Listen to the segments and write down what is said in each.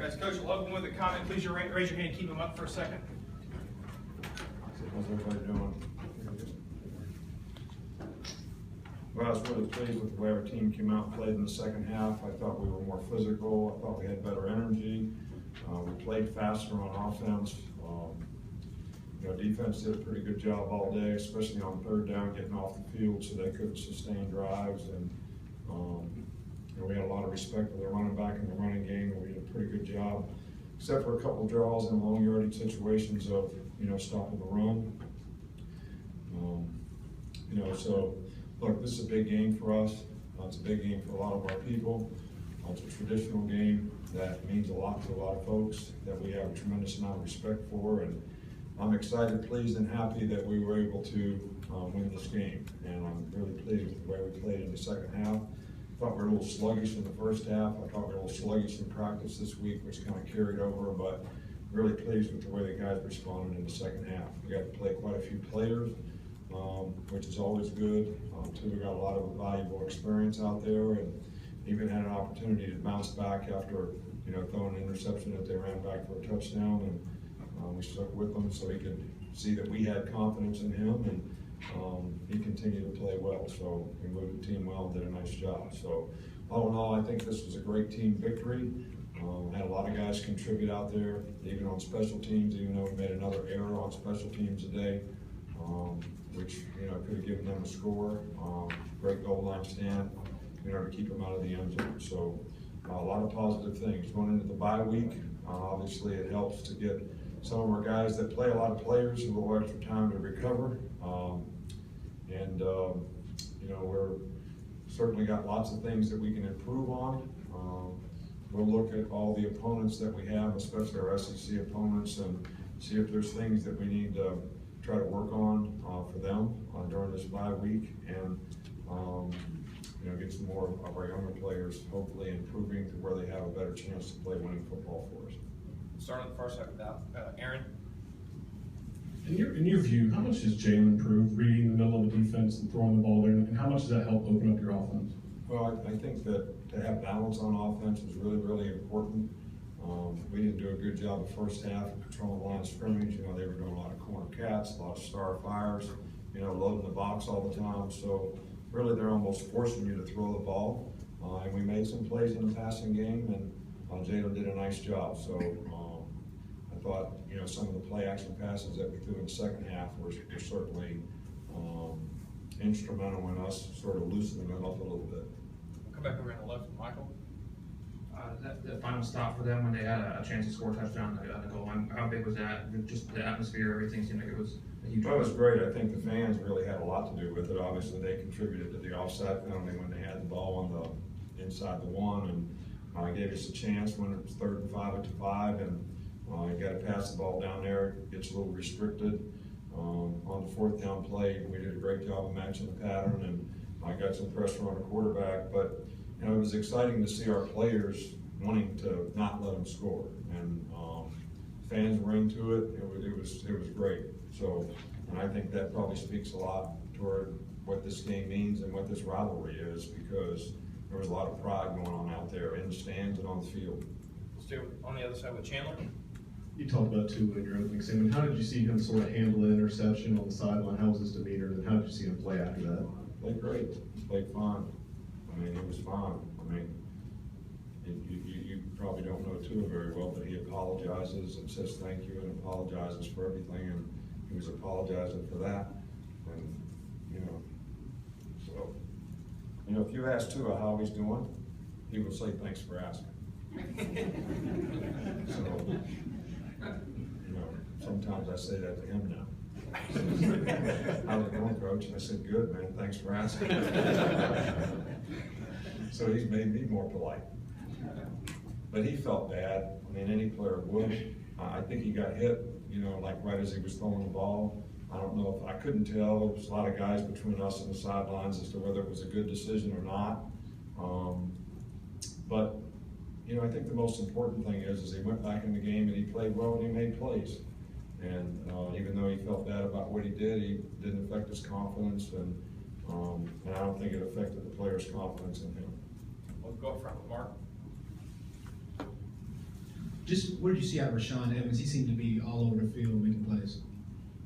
Guys, Coach will open with a comment. Please raise your hand. Keep them up for a second. How's everybody doing? Well, I was really pleased with the way our team came out and played in the second half. I thought we were more physical. I thought we had better energy. We played faster on offense. Defense did a pretty good job all day, especially on third down, getting off the field so they couldn't sustain drives. And we had a lot of respect for the running back in the running game, and we did a pretty good job, except for a couple of draws in long yardage situations of stopping the run. So look, this is a big game for us. It's a big game for a lot of our people. It's a traditional game that means a lot to a lot of folks that we have a tremendous amount of respect for, and I'm excited, pleased, and happy that we were able to win this game. And I'm really pleased with the way we played in the second half. I thought we were a little sluggish in the first half. I thought we were a little sluggish in practice this week, which kind of carried over, but really pleased with the way the guys responded in the second half. We got to play quite a few players, which is always good. Too, we got a lot of valuable experience out there, and even had an opportunity to bounce back after throwing an interception that they ran back for a touchdown, and we stuck with them so he could see that we had confidence in him, and he continued to play well. So we moved the team well and did a nice job. So all in all, I think this was a great team victory. Had a lot of guys contribute out there, even on special teams, even though we made another error on special teams today, which could have given them a score. Great goal line stand, to keep them out of the end zone. So a lot of positive things. Going into the bye week, obviously it helps to get some of our guys that play a lot of players a little extra time to recover. We're certainly got lots of things that we can improve on. We'll look at all the opponents that we have, especially our SEC opponents, and see if there's things that we need to try to work on for them during this bye week, and get some more of our younger players hopefully improving to where they have a better chance to play winning football for us. Starting the first half without Aaron. In your view, how much has Jalen improved reading the middle of the defense and throwing the ball there, and how much does that help open up your offense? Well, I think that to have balance on offense is really, really important. We didn't do a good job the first half of controlling the line of scrimmage. They were doing a lot of corner cats, a lot of star fires, loading the box all the time. So really, they're almost forcing you to throw the ball. And we made some plays in the passing game, and Jalen did a nice job. So I thought, some of the play action passes that we threw in the second half were certainly instrumental in us sort of loosening it up a little bit. We'll come back over on the left, Michael. The final stop for them when they had a chance to score a touchdown on the goal line, how big was that? Just the atmosphere, everything seemed like it was a huge. Well, it was great. I think the fans really had a lot to do with it. Obviously, they contributed to the offside penalty when they had the ball on the inside the one, and gave us a chance when it was 3rd and 5 at the 5, and you got to pass the ball down there. It gets a little restricted. On the 4th down play, we did a great job of matching the pattern, and I got some pressure on the quarterback, but it was exciting to see our players wanting to not let them score, and fans were into it. It was great. So, and I think that probably speaks a lot toward what this game means and what this rivalry is, because there was a lot of pride going on out there in the stands and on the field. Let's do it on the other side with Chandler. You talked about Tua in your opening statement. How did you see him sort of handle an interception on the sideline? How was his demeanor, and how did you see him play after that? Played great. Played fine. He was fine. You probably don't know Tua very well, but he apologizes and says thank you and apologizes for everything, and he was apologizing for that. And so if you ask Tua how he's doing, he will say thanks for asking. So sometimes I say that to him now. How's it going, Coach? I said, good, man. Thanks for asking. So he's made me more polite. But he felt bad. Any player would. I think he got hit, like right as he was throwing the ball. I don't know if I couldn't tell. There was a lot of guys between us and the sidelines as to whether it was a good decision or not. But I think the most important thing is he went back in the game and he played well and he made plays. And even though he felt bad about what he didn't affect his confidence, and I don't think it affected the players' confidence in him. We'll go up front with Mark. Just what did you see out of Rashawn Evans? He seemed to be all over the field making plays.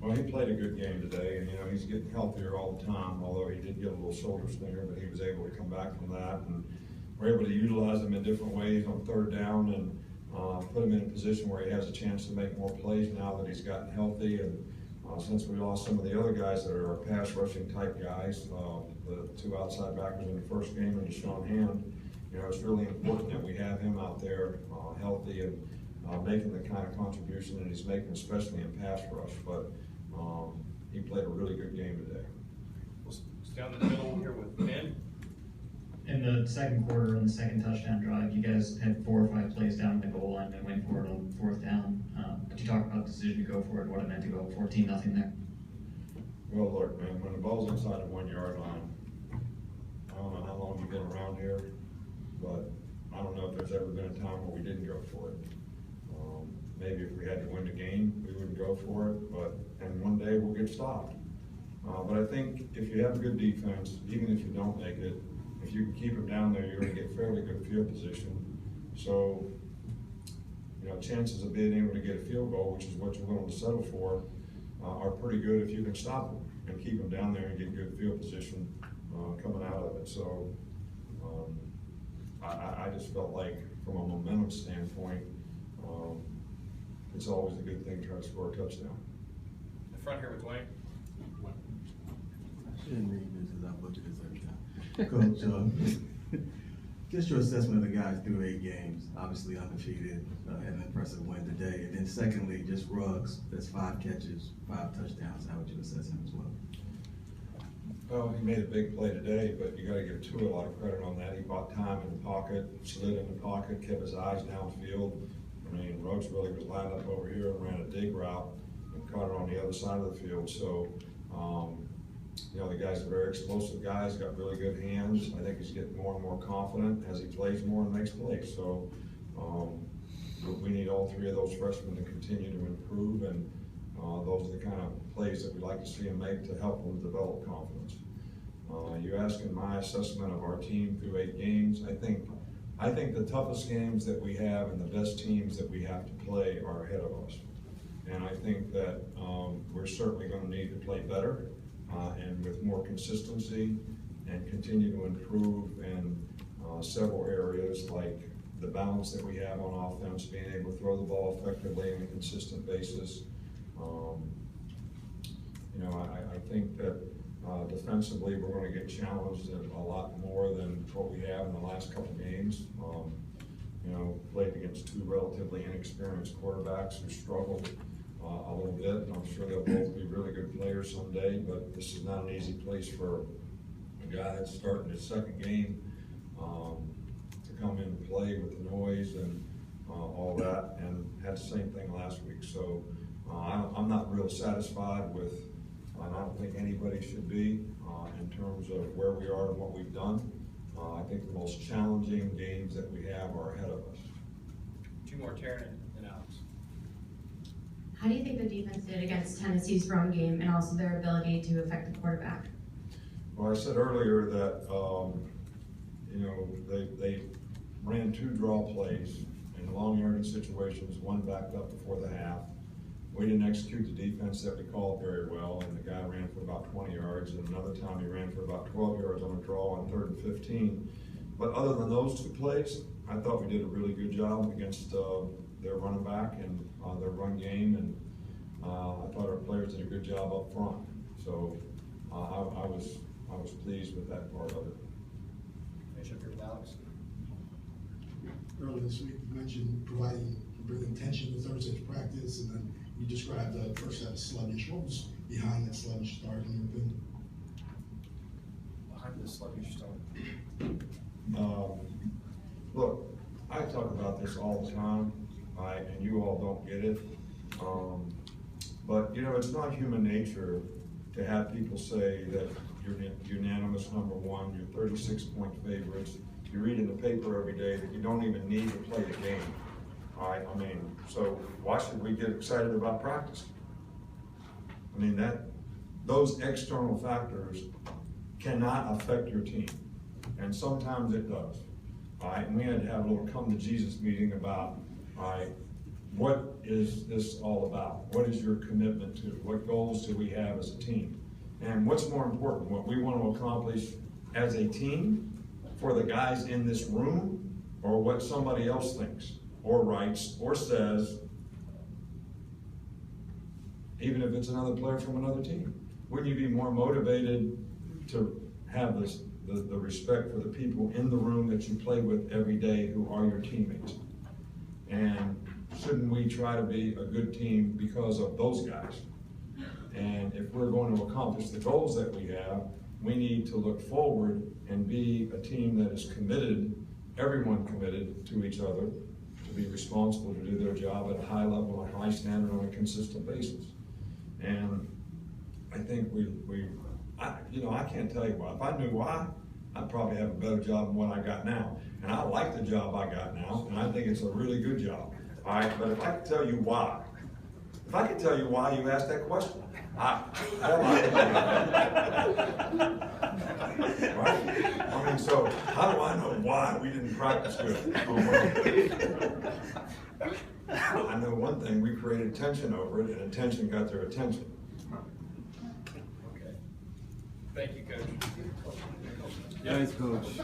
Well, he played a good game today, and, he's getting healthier all the time, although he did get a little shoulder stinger, but he was able to come back from that, and we're able to utilize him in different ways on third down and put him in a position where he has a chance to make more plays now that he's gotten healthy. And since we lost some of the other guys that are pass rushing type guys, the two outside backers in the first game and Deshaun Hand, it's really important that we have him out there healthy and making the kind of contribution that he's making, especially in pass rush. But he played a really good game today. We'll stay on the middle here with Ben. In the second quarter, on the second touchdown drive, you guys had 4 or 5 plays down the goal line and went for it on fourth down. Could you talk about the decision to go for it, what it meant to go 14-0 there? Well, look, man, when the ball's inside the 1 yard line, I don't know how long you've been around here, but I don't know if there's ever been a time where we didn't go for it. Maybe if we had to win the game, we wouldn't go for it, and one day we'll get stopped. But I think if you have a good defense, even if you don't make it, if you can keep them down there, you're going to get fairly good field position. So, chances of being able to get a field goal, which is what you're willing to settle for, are pretty good if you can stop them and keep them down there and get good field position coming out of it. So, I just felt like from a momentum standpoint, it's always a good thing to try to score a touchdown. The front here with Dwayne. I shouldn't read this because I butcher this every time. Coach, just your assessment of the guys through 8 games, obviously undefeated, had an impressive win today. And then secondly, just Ruggs, that's 5 catches, 5 touchdowns. How would you assess him as well? Well, he made a big play today, but you got to give Tua a lot of credit on that. He bought time in the pocket, slid in the pocket, kept his eyes downfield. I mean, Ruggs really was lined up over here and ran a dig route and caught it on the other side of the field. So, the guys are very explosive guys, got really good hands. I think he's getting more and more confident as he plays more and makes plays. So, we need all 3 of those freshmen to continue to improve, and those are the kind of plays that we'd like to see him make to help them develop confidence. You're asking my assessment of our team through 8 games. I think the toughest games that we have and the best teams that we have to play are ahead of us. And I think that we're certainly going to need to play better and with more consistency and continue to improve in several areas, like the balance that we have on offense, being able to throw the ball effectively on a consistent basis. I think that defensively we're going to get challenged a lot more than what we have in the last couple games. Played against 2 relatively inexperienced quarterbacks who struggled a little bit, and I'm sure they'll both be really good players someday, but this is not an easy place for a guy that's starting his 2nd game to come in and play with the noise and all that, and had the same thing last week. So I'm not real satisfied with, and I don't think anybody should be in terms of where we are and what we've done. I think the most challenging games that we have are ahead of us. 2 more, Taryn and Alex. How do you think the defense did against Tennessee's run game and also their ability to affect the quarterback? Well, I said earlier that they ran 2 draw plays in long yardage situations, 1 backed up before the half. We didn't execute the defense that we called very well, and the guy ran for about 20 yards, and another time he ran for about 12 yards on a draw on 3rd and 15. But other than those 2 plays, I thought we did a really good job against their running back and their run game, and I thought our players did a good job up front. So I was pleased with that part of it. Finish up here with Alex. Earlier this week, you mentioned bringing tension to Thursday's practice, and then you described the first half as sluggish. What was behind that sluggish start, in your opinion? Behind the sluggish start. Look, I talk about this all the time, and you all don't get it. But it's not human nature to have people say that you're unanimous #1, you're 36-point favorites, you read in the paper every day that you don't even need to play the game. All right, so why should we get excited about practice? Those external factors cannot affect your team, and sometimes it does. All right, and we had to have a little come to Jesus meeting about all right? What is this all about? What is your commitment to? What goals do we have as a team? And what's more important, what we want to accomplish as a team for the guys in this room, or what somebody else thinks, or writes, or says, even if it's another player from another team? Wouldn't you be more motivated to have the respect for the people in the room that you play with every day who are your teammates? And shouldn't we try to be a good team because of those guys? And if we're going to accomplish the goals that we have, we need to look forward and be a team that is committed, everyone committed to each other, to be responsible to do their job at a high level, a high standard on a consistent basis. And I think I can't tell you why. If I knew why, I'd probably have a better job than what I got now. And I like the job I got now, and I think it's a really good job. All right, but if I could tell you why, you asked that question, right? I mean, so how do I know why we didn't practice good? I know one thing, we created tension over it, and attention got their attention. Okay. Thank you, Coach. Thanks, Coach.